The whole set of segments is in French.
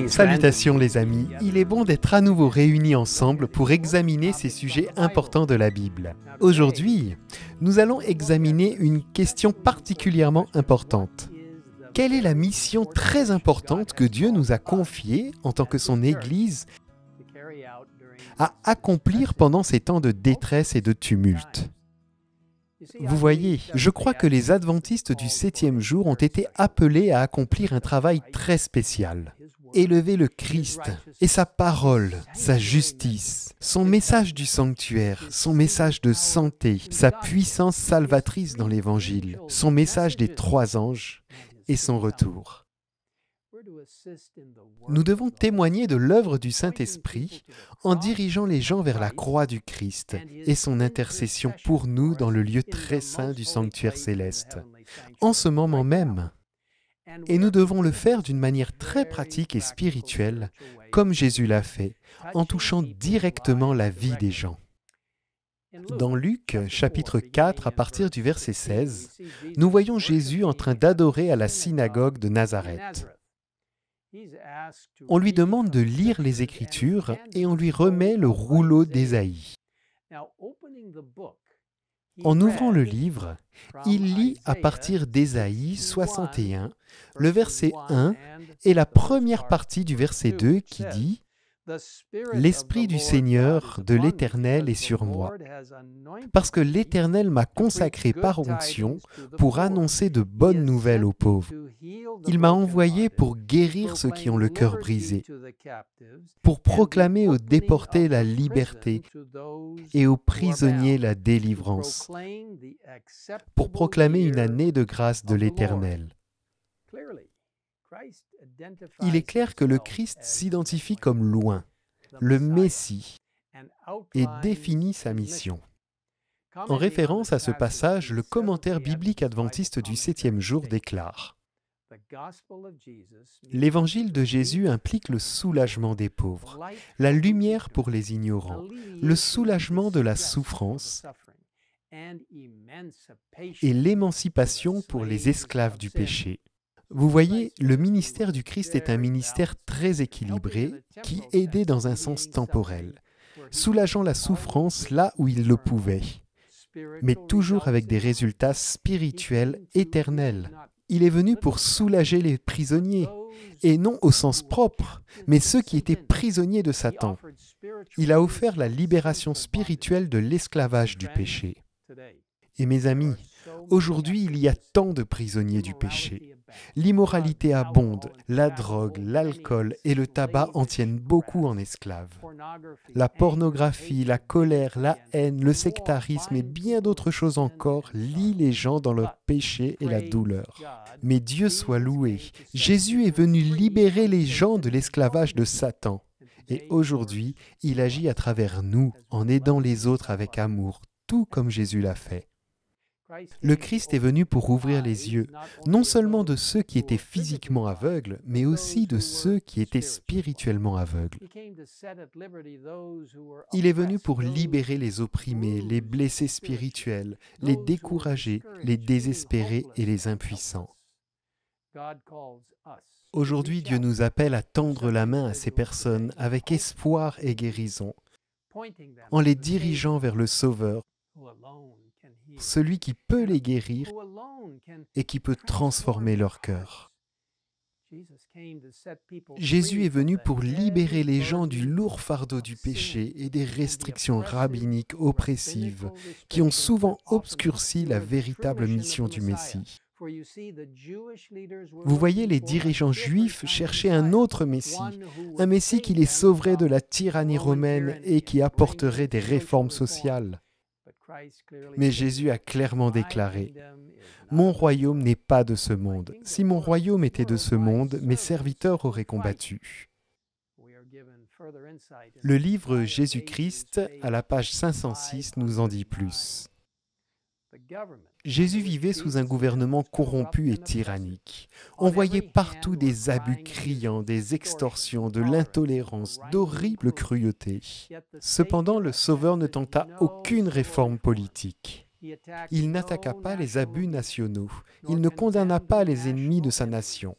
Salutations les amis, il est bon d'être à nouveau réunis ensemble pour examiner ces sujets importants de la Bible. Aujourd'hui, nous allons examiner une question particulièrement importante. Quelle est la mission très importante que Dieu nous a confiée en tant que son Église à accomplir pendant ces temps de détresse et de tumulte ? Vous voyez, je crois que les adventistes du 7e jour ont été appelés à accomplir un travail très spécial. Élever le Christ et sa parole, sa justice, son message du sanctuaire, son message de santé, sa puissance salvatrice dans l'Évangile, son message des 3 anges et son retour. Nous devons témoigner de l'œuvre du Saint-Esprit en dirigeant les gens vers la croix du Christ et son intercession pour nous dans le lieu très saint du sanctuaire céleste, en ce moment même. Et nous devons le faire d'une manière très pratique et spirituelle, comme Jésus l'a fait, en touchant directement la vie des gens. Dans Luc, chapitre 4, à partir du verset 16, nous voyons Jésus en train d'adorer à la synagogue de Nazareth. On lui demande de lire les Écritures et on lui remet le rouleau d'Ésaïe. En ouvrant le livre, il lit à partir d'Ésaïe 61, le verset 1 et la première partie du verset 2 qui dit « L'Esprit du Seigneur, de l'Éternel est sur moi, parce que l'Éternel m'a consacré par onction pour annoncer de bonnes nouvelles aux pauvres. Il m'a envoyé pour guérir ceux qui ont le cœur brisé, pour proclamer aux déportés la liberté et aux prisonniers la délivrance, pour proclamer une année de grâce de l'Éternel. » Il est clair que le Christ s'identifie comme loin, le Messie, et définit sa mission. En référence à ce passage, le commentaire biblique adventiste du 7e jour déclare « L'évangile de Jésus implique le soulagement des pauvres, la lumière pour les ignorants, le soulagement de la souffrance et l'émancipation pour les esclaves du péché. » Vous voyez, le ministère du Christ est un ministère très équilibré qui aidait dans un sens temporel, soulageant la souffrance là où il le pouvait, mais toujours avec des résultats spirituels éternels. Il est venu pour soulager les prisonniers, et non au sens propre, mais ceux qui étaient prisonniers de Satan. Il a offert la libération spirituelle de l'esclavage du péché. Et mes amis, aujourd'hui il y a tant de prisonniers du péché. L'immoralité abonde, la drogue, l'alcool et le tabac en tiennent beaucoup en esclaves. La pornographie, la colère, la haine, le sectarisme et bien d'autres choses encore lient les gens dans leur péché et la douleur. Mais Dieu soit loué, Jésus est venu libérer les gens de l'esclavage de Satan. Et aujourd'hui, il agit à travers nous en aidant les autres avec amour, tout comme Jésus l'a fait. Le Christ est venu pour ouvrir les yeux, non seulement de ceux qui étaient physiquement aveugles, mais aussi de ceux qui étaient spirituellement aveugles. Il est venu pour libérer les opprimés, les blessés spirituels, les découragés, les désespérés et les impuissants. Aujourd'hui, Dieu nous appelle à tendre la main à ces personnes avec espoir et guérison, en les dirigeant vers le Sauveur, celui qui peut les guérir et qui peut transformer leur cœur. Jésus est venu pour libérer les gens du lourd fardeau du péché et des restrictions rabbiniques oppressives qui ont souvent obscurci la véritable mission du Messie. Vous voyez, les dirigeants juifs cherchaient un autre Messie, un Messie qui les sauverait de la tyrannie romaine et qui apporterait des réformes sociales. Mais Jésus a clairement déclaré « Mon royaume n'est pas de ce monde. Si mon royaume était de ce monde, mes serviteurs auraient combattu. » Le livre Jésus-Christ, à la page 506, nous en dit plus. Jésus vivait sous un gouvernement corrompu et tyrannique. On voyait partout des abus criants, des extorsions, de l'intolérance, d'horribles cruautés. Cependant, le Sauveur ne tenta aucune réforme politique. Il n'attaqua pas les abus nationaux. Il ne condamna pas les ennemis de sa nation.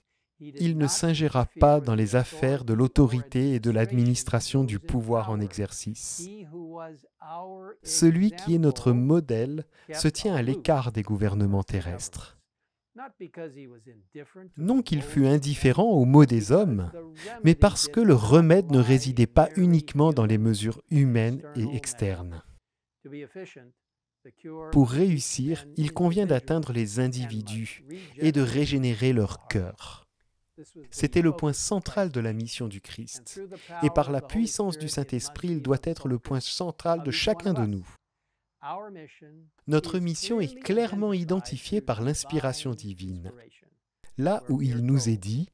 Il ne s'ingéra pas dans les affaires de l'autorité et de l'administration du pouvoir en exercice. Celui qui est notre modèle se tient à l'écart des gouvernements terrestres. Non qu'il fût indifférent aux maux des hommes, mais parce que le remède ne résidait pas uniquement dans les mesures humaines et externes. Pour réussir, il convient d'atteindre les individus et de régénérer leur cœur. C'était le point central de la mission du Christ. Et par la puissance du Saint-Esprit, il doit être le point central de chacun de nous. Notre mission est clairement identifiée par l'inspiration divine. Là où il nous est dit,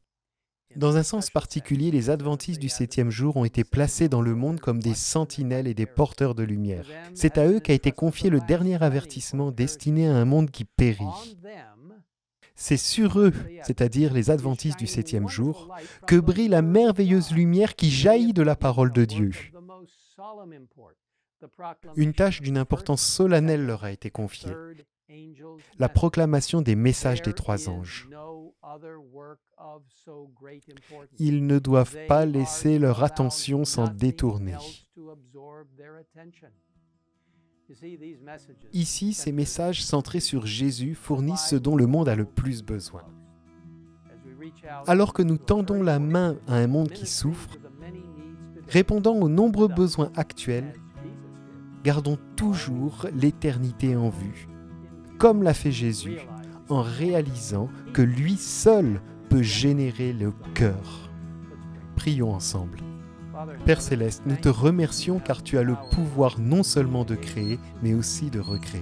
dans un sens particulier, les adventistes du 7e jour ont été placés dans le monde comme des sentinelles et des porteurs de lumière. C'est à eux qu'a été confié le dernier avertissement destiné à un monde qui périt. C'est sur eux, c'est-à-dire les adventistes du 7e jour, que brille la merveilleuse lumière qui jaillit de la parole de Dieu. Une tâche d'une importance solennelle leur a été confiée, la proclamation des messages des 3 anges. Ils ne doivent pas laisser leur attention s'en détourner. Ici, ces messages centrés sur Jésus fournissent ce dont le monde a le plus besoin. Alors que nous tendons la main à un monde qui souffre, répondant aux nombreux besoins actuels, gardons toujours l'éternité en vue, comme l'a fait Jésus, en réalisant que lui seul peut générer le cœur. Prions ensemble. Père Céleste, nous te remercions car tu as le pouvoir non seulement de créer, mais aussi de recréer.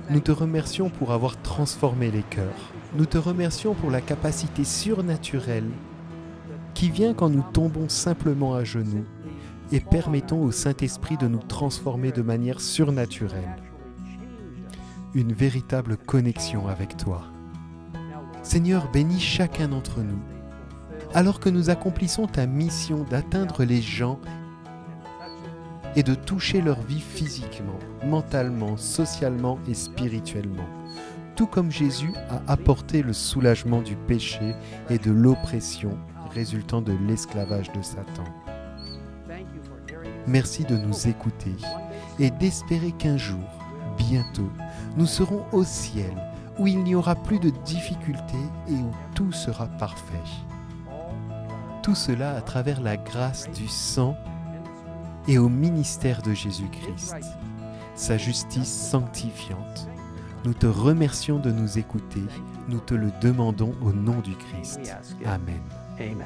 Nous te remercions pour avoir transformé les cœurs. Nous te remercions pour la capacité surnaturelle qui vient quand nous tombons simplement à genoux et permettons au Saint-Esprit de nous transformer de manière surnaturelle. Une véritable connexion avec toi. Seigneur, bénis chacun d'entre nous, alors que nous accomplissons ta mission d'atteindre les gens et de toucher leur vie physiquement, mentalement, socialement et spirituellement, tout comme Jésus a apporté le soulagement du péché et de l'oppression résultant de l'esclavage de Satan. Merci de nous écouter et d'espérer qu'un jour, bientôt, nous serons au ciel, où il n'y aura plus de difficultés et où tout sera parfait. Tout cela à travers la grâce du sang et au ministère de Jésus-Christ, sa justice sanctifiante. Nous te remercions de nous écouter, nous te le demandons au nom du Christ. Amen.